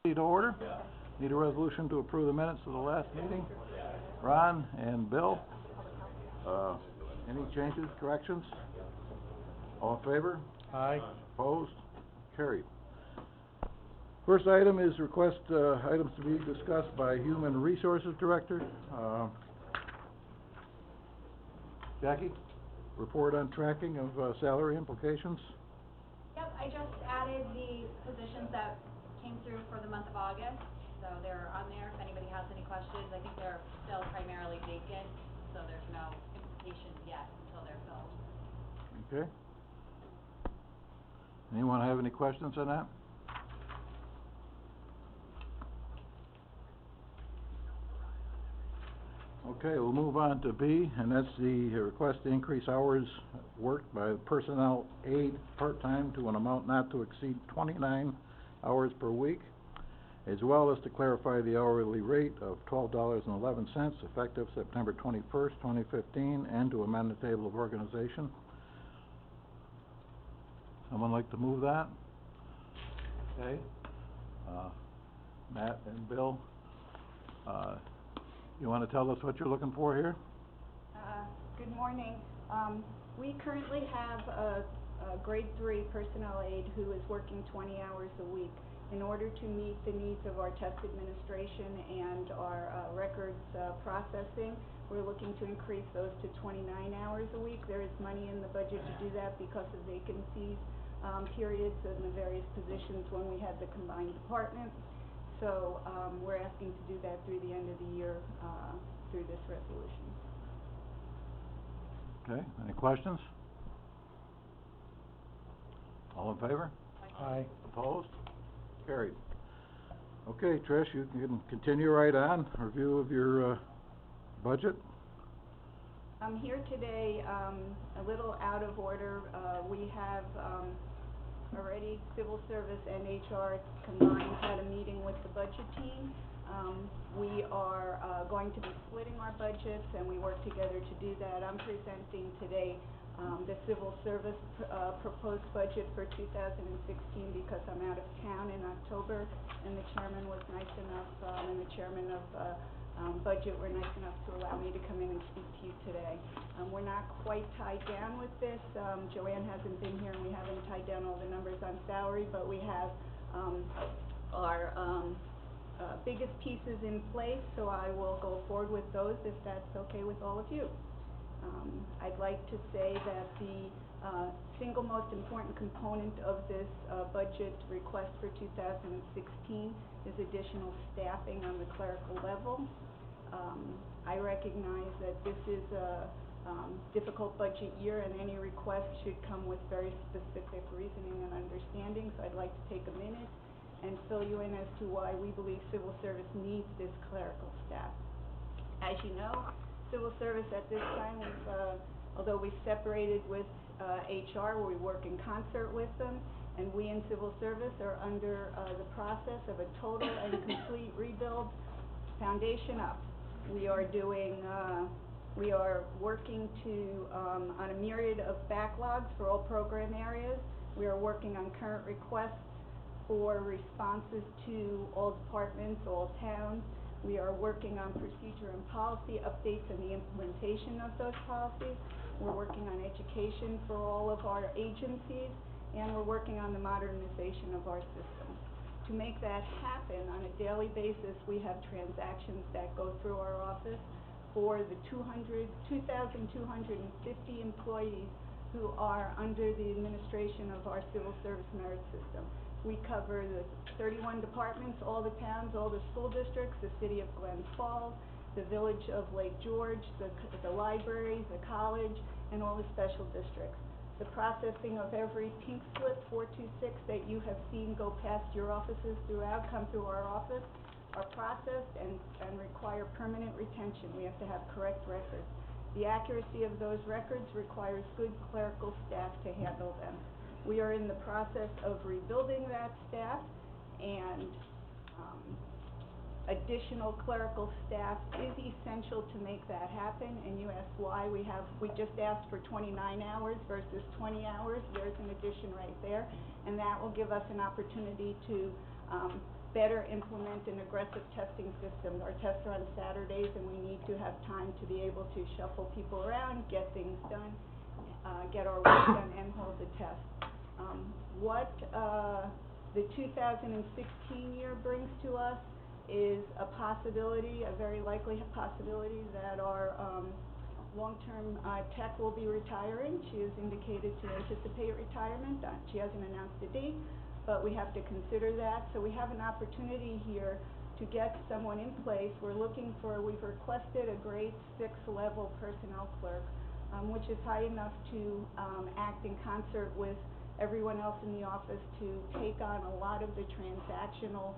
To order. Need a resolution to approve the minutes of the last meeting. Ron and Bill. Any changes, corrections? All in favor? Aye. Opposed? Carried. First item is request, items to be discussed by Human Resources Director. Jackie, report on tracking of, salary implications. Yep, I just added the positions that came through for the month of August, so they're on there if anybody has any questions. I think they're still primarily vacant, so there's no implications yet until they're filled. Okay. Anyone have any questions on that? Okay, we'll move on to B, and that's the request to increase hours worked by personnel aide part-time to an amount not to exceed 29 hours per week, as well as to clarify the hourly rate of $12.11 effective September 21st, 2015, and to amend the table of organization. Someone like to move that? Okay. Matt and Bill, you want to tell us what you're looking for here? Good morning. We currently have a grade 3 personnel aide who is working 20 hours a week. In order to meet the needs of our test administration and our records processing, we're looking to increase those to 29 hours a week. There is money in the budget to do that because of vacancies periods in the various positions when we had the combined department. So we're asking to do that through the end of the year through this resolution. Okay, any questions? All in favor? Aye. Opposed? Carried. Okay, Trish, you can continue right on. Review of your budget. I'm here today a little out of order. We have already Civil Service and HR combined had a meeting with the budget team. We are going to be splitting our budgets, and we work together to do that. I'm presenting today the Civil Service proposed budget for 2016 because I'm out of town in October, and the chairman was nice enough, and the chairman of budget were nice enough to allow me to come in and speak to you today. We're not quite tied down with this. Joanne hasn't been here, and we haven't tied down all the numbers on salary, but we have our biggest pieces in place, so I will go forward with those if that's okay with all of you. I'd like to say that the single most important component of this budget request for 2016 is additional staffing on the clerical level. I recognize that this is a difficult budget year, and any request should come with very specific reasoning and understanding, so I'd like to take a minute and fill you in as to why we believe Civil Service needs this clerical staff. As you know, Civil Service at this time, although we separated with HR, where we work in concert with them, and we in Civil Service are under the process of a total and complete rebuild, foundation up. We are doing, we are working to on a myriad of backlogs for all program areas. We are working on current requests for responses to all departments, all towns. We are working on procedure and policy updates and the implementation of those policies. We're working on education for all of our agencies, and we're working on the modernization of our systems. To make that happen on a daily basis, we have transactions that go through our office for the 2,250 employees who are under the administration of our Civil Service Merit System. We cover the 31 departments, all the towns, all the school districts, the city of Glens Falls, the village of Lake George, the library, the college, and all the special districts. The processing of every pink slip 426 that you have seen go past your offices throughout, come through our office, are processed and require permanent retention. We have to have correct records. The accuracy of those records requires good clerical staff to handle them. We are in the process of rebuilding that staff, and additional clerical staff is essential to make that happen, and you asked why. We just asked for 29 hours versus 20 hours. There's an addition right there, and that will give us an opportunity to better implement an aggressive testing system. Our tests are on Saturdays, and we need to have time to be able to shuffle people around, get things done, get our work done, and hold the test. What the 2016 year brings to us is a possibility, a very likely possibility, that our long-term tech will be retiring. She has indicated to anticipate retirement. She hasn't announced a date, but we have to consider that. So we have an opportunity here to get someone in place. We've requested a grade 6 level personnel clerk, which is high enough to act in concert with everyone else in the office to take on a lot of the transactional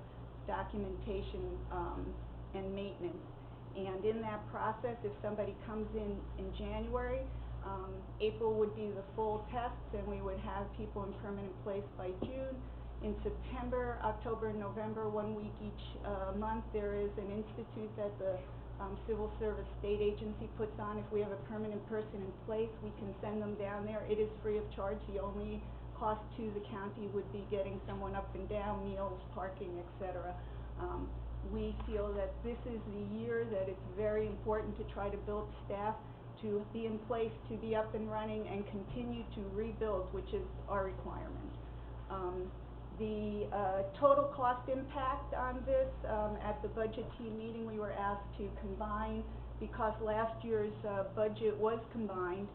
documentation and maintenance. And in that process, if somebody comes in January, April would be the full tests, and we would have people in permanent place by June. In September, October, and November, 1 week each month, there is an institute that the Civil Service State Agency puts on. If we have a permanent person in place, we can send them down there. It is free of charge. The only cost to the county would be getting someone up and down, meals, parking, etc. We feel that this is the year that it's very important to try to build staff to be in place, to be up and running, and continue to rebuild, which is our requirement. The total cost impact on this, at the budget team meeting, we were asked to combine, because last year's budget was combined.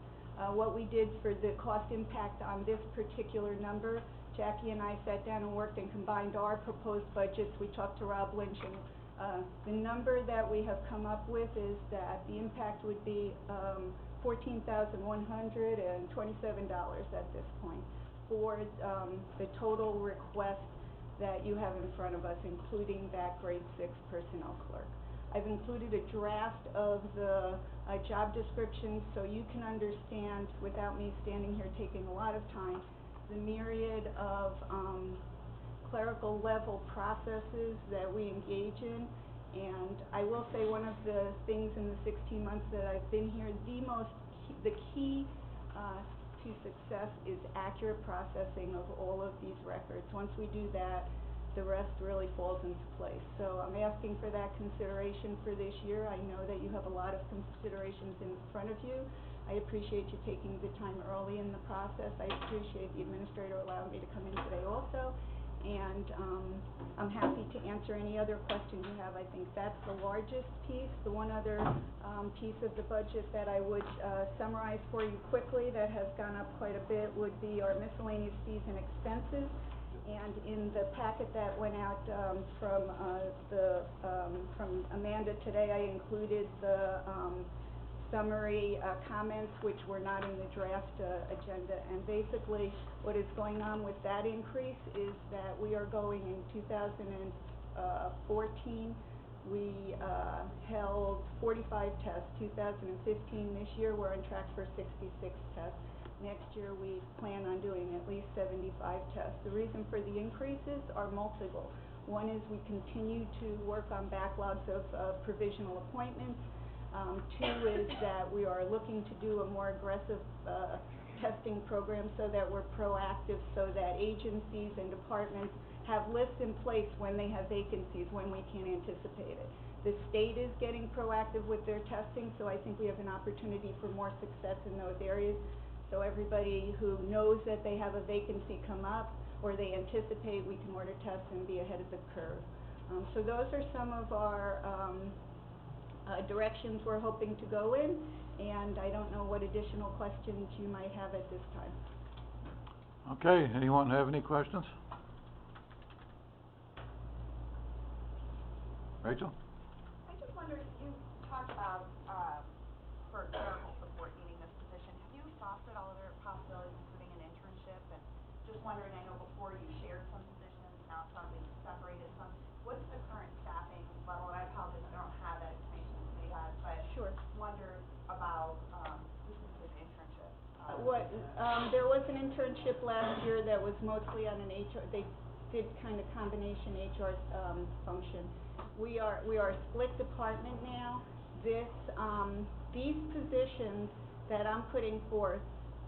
What we did for the cost impact on this particular number, Jackie and I sat down and worked and combined our proposed budgets. We talked to Rob Lynch, and the number that we have come up with is that the impact would be $14,127 at this point for the total request that you have in front of us, including that grade 6 personnel clerk. I've included a draft of the job description so you can understand, without me standing here taking a lot of time, the myriad of clerical level processes that we engage in. And I will say, one of the things in the 16 months that I've been here, the key to success is accurate processing of all of these records. Once we do that, the rest really falls into place. So I'm asking for that consideration for this year. I know that you have a lot of considerations in front of you. I appreciate you taking the time early in the process. I appreciate the administrator allowing me to come in today also. And I'm happy to answer any other questions you have. I think that's the largest piece. The one other piece of the budget that I would summarize for you quickly that has gone up quite a bit would be our miscellaneous fees and expenses. And in the packet that went out from Amanda today, I included the summary comments, which were not in the draft agenda. And basically, what is going on with that increase is that we are going in 2014, we held 45 tests. 2015, this year, we're on track for 66 tests. Next year, we plan on doing at least 75 tests. The reason for the increases are multiple. One is we continue to work on backlogs of provisional appointments. Two is that we are looking to do a more aggressive testing program so that we're proactive, so that agencies and departments have lists in place when they have vacancies, when we can anticipate it. The state is getting proactive with their testing, so I think we have an opportunity for more success in those areas. So everybody who knows that they have a vacancy come up, or they anticipate, we can order tests and be ahead of the curve. So those are some of our directions we're hoping to go in, and I don't know what additional questions you might have at this time. Okay, anyone have any questions? Rachel? I just wondered, you talked about, for clerical support needing this position. Have you thought at all other possibilities, including an internship? And just wondering, I know before you shared some positions, now it's probably separated some. What's the current staffing level? And I apologize, I don't have that information that somebody has, but Sure. Wonder about, this is an internship. There was an internship last year that was mostly on an HR, they did kind of combination HR, function. We are a split department now. These positions that I'm putting forth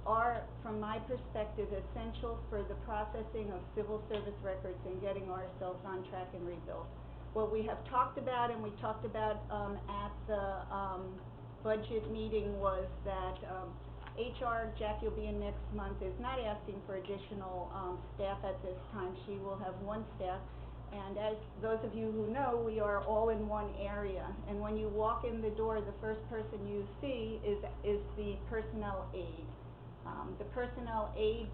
are, from my perspective, essential for the processing of civil service records and getting ourselves on track and rebuilt. What we have talked about, and we talked about, at the, budget meeting, was that, HR, Jackie will be in next month, is not asking for additional, staff at this time. She will have one staff. And as those of you who know, we are all in one area. And when you walk in the door, the first person you see is the personnel aide. The personnel aide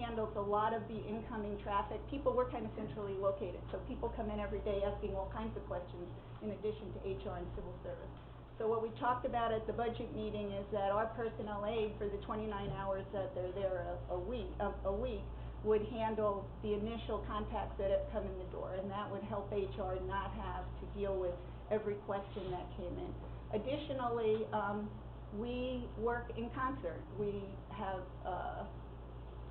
handles a lot of the incoming traffic. We're kind of centrally located, so people come in every day asking all kinds of questions in addition to HR and civil service. So what we talked about at the budget meeting is that our personnel aide, for the 29 hours that they're there a week, would handle the initial contacts that have come in the door, and that would help HR not have to deal with every question that came in. Additionally, we work in concert. We have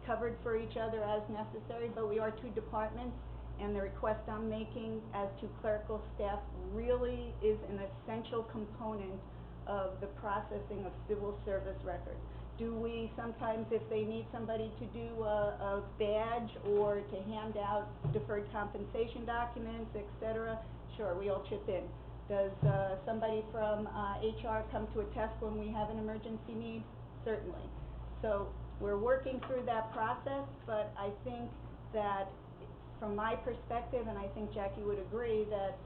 covered for each other as necessary, but we are two departments, and the request I'm making as to clerical staff really is an essential component of the processing of civil service records. Do we sometimes, if they need somebody to do a badge or to hand out deferred compensation documents, et cetera, sure, we all chip in. Does somebody from HR come to attest when we have an emergency need? Certainly. So we're working through that process, but I think that from my perspective, and I think Jackie would agree, that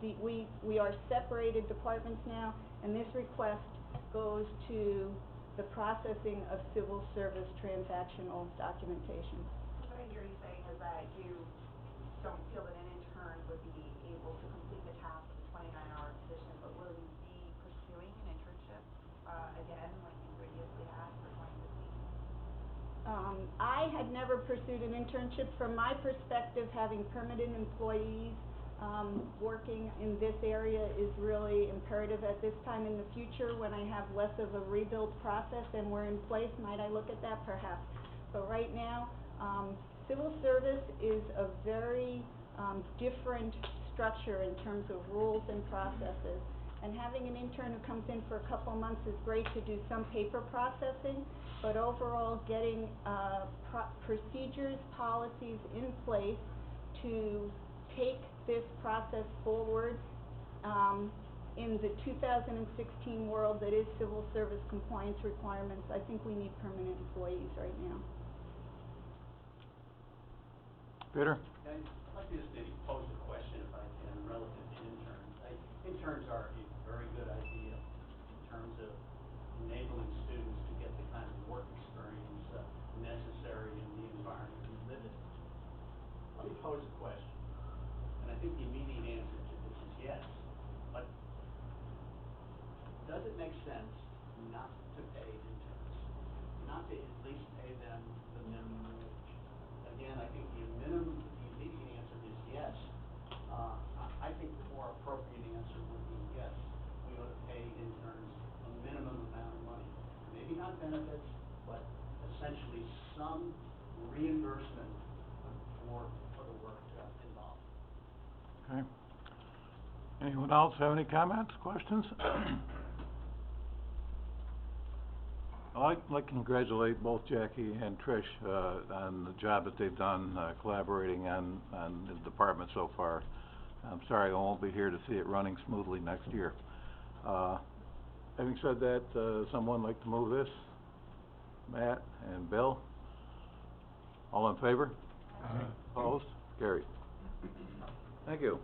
we are separated departments now, and this request goes to the processing of civil service transactional documentation. What I hear you saying is that you don't feel that an intern would be able to complete the task of a 29-hour position, but will you be pursuing an internship again, like you previously had for 2015? I had never pursued an internship. From my perspective, having permanent employees working in this area is really imperative at this time. In the future, when I have less of a rebuild process and we're in place, might I look at that? Perhaps. But right now, civil service is a very different structure in terms of rules and processes. And having an intern who comes in for a couple of months is great to do some paper processing, but overall getting procedures, policies in place to take this process forward in the 2016 world that is civil service compliance requirements. I think we need permanent employees right now. Peter? I'd like to just maybe pose a question, if I can, relative to interns. Interns are a very good idea in terms of enabling students to get the kind of work experience necessary in the environment we live in. Let me pose a question, and I think the immediate answer to this is yes, but does it make sense not to pay interns, not to at least pay them the minimum wage? Again, I think the immediate answer is yes. I think the more appropriate answer would be yes. We ought to pay interns a minimum amount of money. Maybe not benefits, but essentially some reimbursement for the work involved. Okay. Anyone else have any comments, questions? I'd like to congratulate both Jackie and Trish on the job that they've done collaborating on the department so far. I'm sorry I won't be here to see it running smoothly next year. Having said that, someone like to move this? Matt and Bill? All in favor? Aye. Opposed? Carried. Thank you.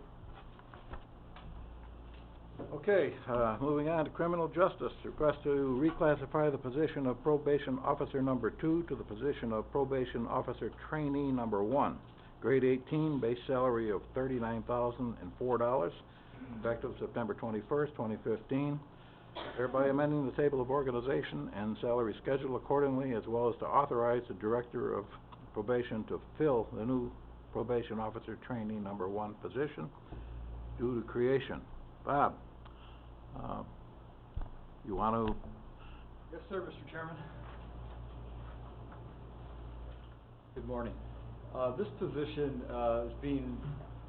Okay, moving on to criminal justice. Request to reclassify the position of probation officer number 2 to the position of probation officer trainee number 1. Grade 18, base salary of $39,004, effective September 21st, 2015. Thereby amending the table of organization and salary schedule accordingly, as well as to authorize the director of probation to fill the new probation officer trainee number 1 position due to creation. Bob, you want to? Yes, sir, Mr. Chairman. Good morning. This position is being,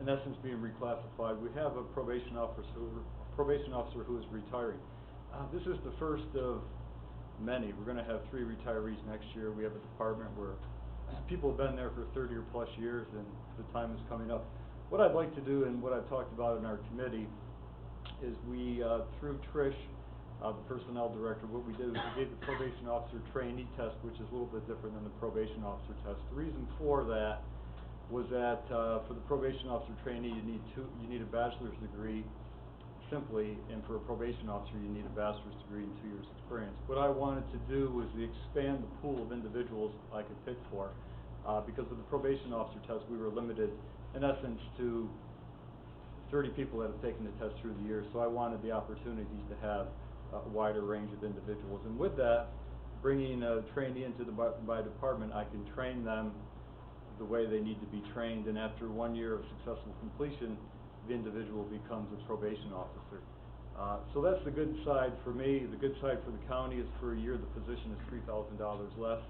in essence, being reclassified. We have a probation officer who is retiring. This is the first of many. We're going to have 3 retirees next year. We have a department where people have been there for 30 or plus years, and the time is coming up. What I'd like to do, and what I've talked about in our committee, is we, through Trish, the personnel director, what we did is we gave the probation officer trainee test, which is a little bit different than the probation officer test. The reason for that was that for the probation officer trainee, you need a bachelor's degree simply, and for a probation officer, you need a bachelor's degree and 2 years experience. What I wanted to do was to expand the pool of individuals I could pick for. Because of the probation officer test, we were limited, in essence, to 30 people that have taken the test through the year, so I wanted the opportunities to have a wider range of individuals. And with that, bringing a trainee into my department, I can train them the way they need to be trained, and after 1 year of successful completion, the individual becomes a probation officer. So that's the good side for me. The good side for the county is for a year the position is $3,000 less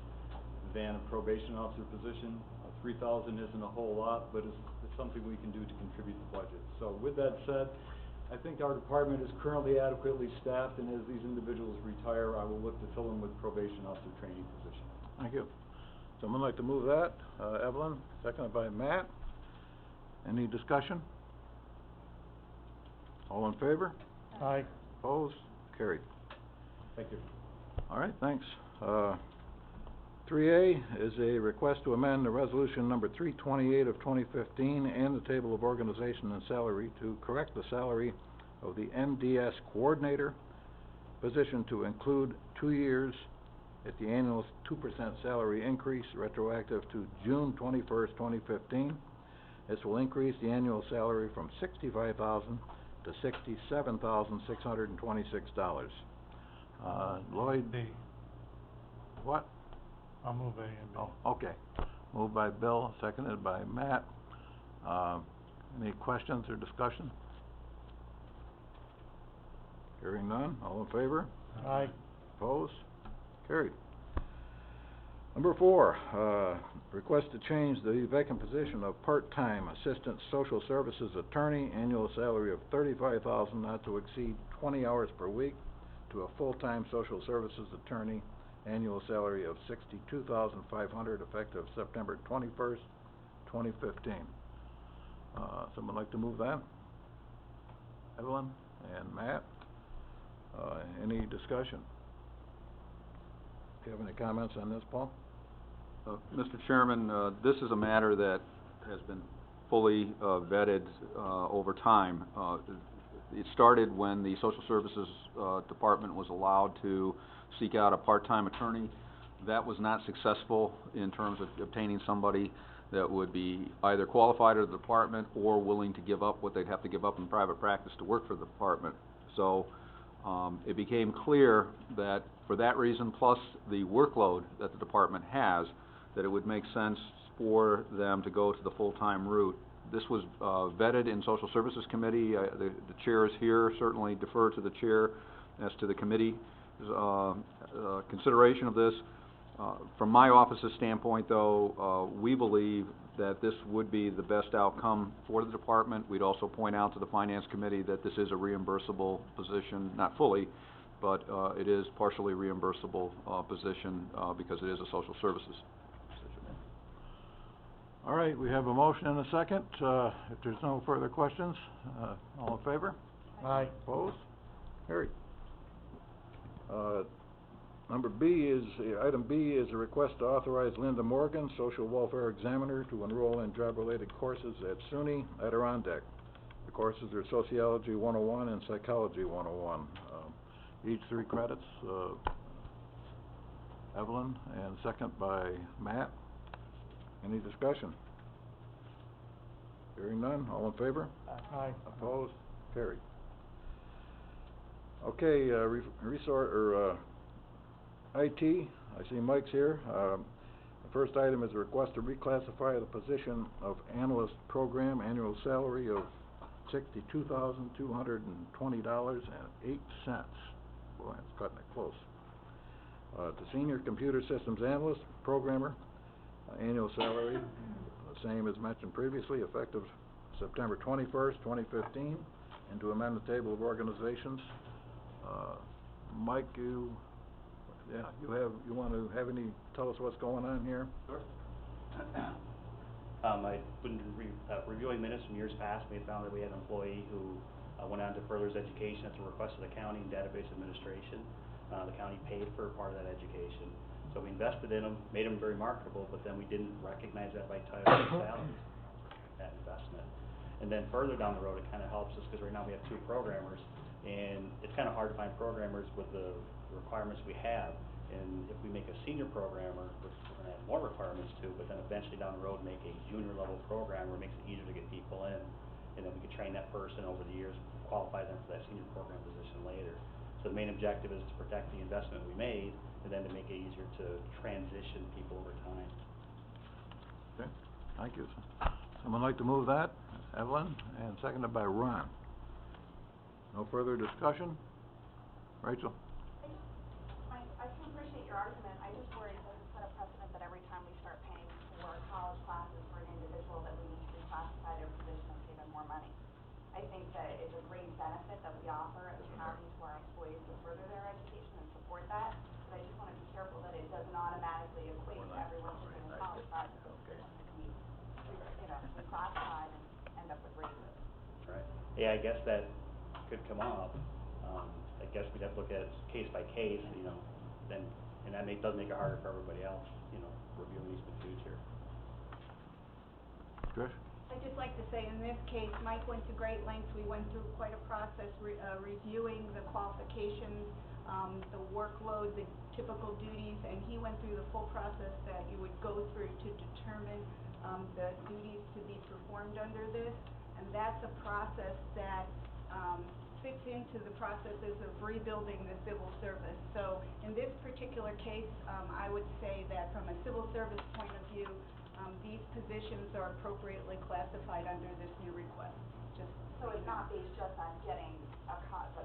than a probation officer position. $3,000 isn't a whole lot, but it's something we can do to contribute to the budget. So with that said, I think our department is currently adequately staffed, and as these individuals retire, I will look to fill them with probation officer training position. Thank you. Someone like to move that? Evelyn, seconded by Matt. Any discussion? All in favor? Aye. Opposed? Carried. Thank you. All right, thanks. 3A is a request to amend the resolution number 328 of 2015 and the table of organization and salary to correct the salary of the MDS coordinator position to include 2 years at the annual 2% salary increase retroactive to June 21st, 2015. This will increase the annual salary from $65,000 to $67,626. Lloyd? B. What? I'll move A and B. Oh, okay. Moved by Bill, seconded by Matt. Any questions or discussion? Hearing none, all in favor? Aye. Opposed? Carried. Number 4, request to change the vacant position of part-time assistant social services attorney, annual salary of $35,000 not to exceed 20 hours per week, to a full-time social services attorney, annual salary of $62,500 effective September 21st, 2015. Someone like to move that? Evelyn and Matt? Any discussion? Do you have any comments on this, Paul? Mr. Chairman, this is a matter that has been fully vetted over time. It started when the Social Services Department was allowed to seek out a part-time attorney. That was not successful in terms of obtaining somebody that would be either qualified at the department or willing to give up what they'd have to give up in private practice to work for the department. So it became clear that for that reason, plus the workload that the department has, that it would make sense for them to go to the full-time route. This was vetted in Social Services Committee. The chair is here, certainly defer to the chair as to the committee's consideration of this. From my office's standpoint, though, we believe that this would be the best outcome for the department. We'd also point out to the Finance Committee that this is a reimbursable position, not fully, but it is partially reimbursable position because it is a social services position. All right, we have a motion and a second. If there's no further questions, all in favor? Aye. Opposed? Carried. Item B is a request to authorize Linda Morgan, social welfare examiner, to enroll in job-related courses at SUNY Adirondack. The courses are Sociology 101 and Psychology 101. Each 3 credits. Evelyn, and second by Matt. Any discussion? Hearing none, all in favor? Aye. Opposed? Carried. Okay, IT, I see Mike's here. The first item is a request to reclassify the position of analyst program, annual salary of $62,220.08. Boy, that's cutting it close. To senior computer systems analyst, programmer, annual salary same as mentioned previously, effective September 21st, 2015, and to amend the table of organizations. Mike, you want to tell us what's going on here? Sure. When reviewing minutes from years past, we had found that we had an employee who went on to further his education at the request of the county in database administration. The county paid for part of that education. So we invested in him, made him very marketable, but then we didn't recognize that by title of salary, that investment. And then further down the road, it kind of helps us, because right now we have 2 programmers, and it's kind of hard to find programmers with the requirements we have. And if we make a senior programmer, which we're going to add more requirements to, but then eventually down the road make a junior level programmer, it makes it easier to get people in. And then we can train that person over the years, qualify them for that senior program position later. So the main objective is to protect the investment we made, and then to make it easier to transition people over time. Okay, thank you. Someone like to move that? Evelyn, and seconded by Ron. No further discussion? Rachel? I can appreciate your argument. I just worry that it's set a precedent that every time we start paying for college classes for an individual, that we need to reclassify their position and pay them more money. I think that it's a great benefit that we offer as a county to our employees to further their education and support that, but I just want to be careful that it doesn't automatically equate to everyone taking a college class to be, reclassified and end up with raises. Right. Yeah, I guess that could come up. I guess we'd have to look at it case by case, then, and that does make it harder for everybody else, reviewing these in the future. Trish? I'd just like to say, in this case, Mike went to great lengths. We went through quite a process reviewing the qualifications, the workload, the typical duties, and he went through the full process that you would go through to determine the duties to be performed under this. And that's a process that fits into the processes of rebuilding the civil service. So in this particular case, I would say that from a civil service point of view, these positions are appropriately classified under this new request. So it's not based just on getting the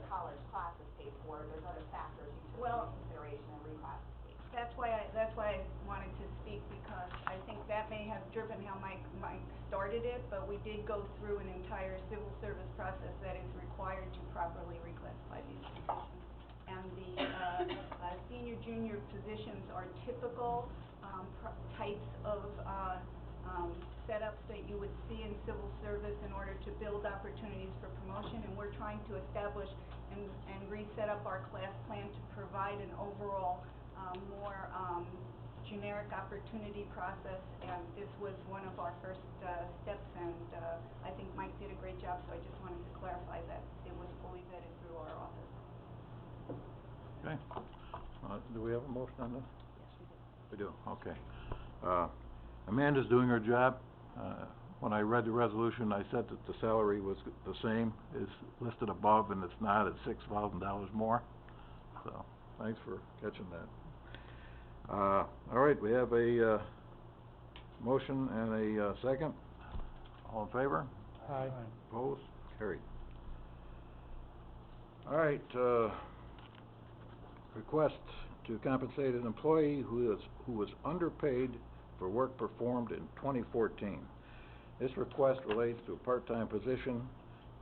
college classes paid for, there's other factors you took into consideration in reclassification. That's why I wanted to speak, because I think that may have driven how Mike started it, but we did go through an entire civil service process that is required to properly reclassify these positions. And the senior junior positions are typical types of setups that you would see in civil service in order to build opportunities for promotion, and we're trying to establish and reset up our class plan to provide an overall more generic opportunity process, and this was one of our first steps, and I think Mike did a great job, so I just wanted to clarify that it was fully vetted through our office. Okay. Do we have a motion on this? Yes, We do, okay. Amanda's doing her job. When I read the resolution, I said that the salary was the same as listed above, and it's not, it's $6,000 more. So, thanks for catching that. All right, we have a motion and a second. All in favor? Aye. Opposed? Carried. All right, request to compensate an employee who was underpaid for work performed in 2014. This request relates to a part-time position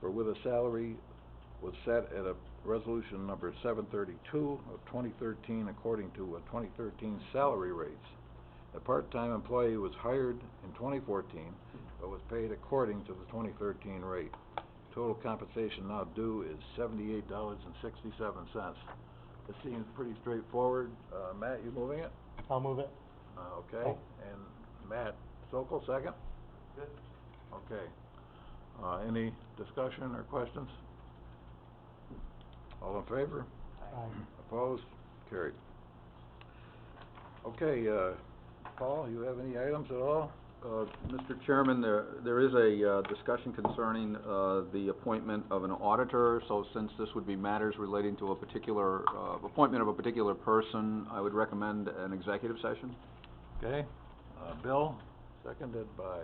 for with a salary was set at a resolution number 732 of 2013 according to 2013 salary rates. The part-time employee was hired in 2014 but was paid according to the 2013 rate. Total compensation now due is $78.67. This seems pretty straightforward. Matt, you moving it? I'll move it. Okay, and Matt Sokol, second? Good. Okay. Any discussion or questions? All in favor? Aye. Opposed? Carried. Okay, Paul, you have any items at all? Mr. Chairman, there is a discussion concerning the appointment of an auditor. So since this would be matters relating to a particular appointment of a particular person, I would recommend an executive session. Okay, Bill, seconded by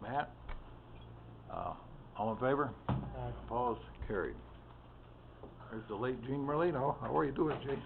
Matt. All in favor? Aye. Opposed? Carried. There's the late Gene Merlino. How are you doing, Gene?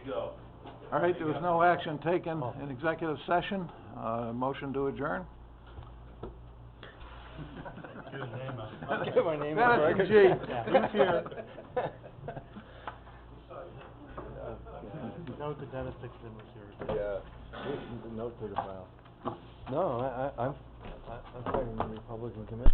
go. All right, there was no action taken in executive session. Motion to adjourn? Get his name out. Get my name out. Dennis and G. Who's here? Note that Dennis Dixon was here. Yeah, note to the file. No, I'm fighting the Republican committee.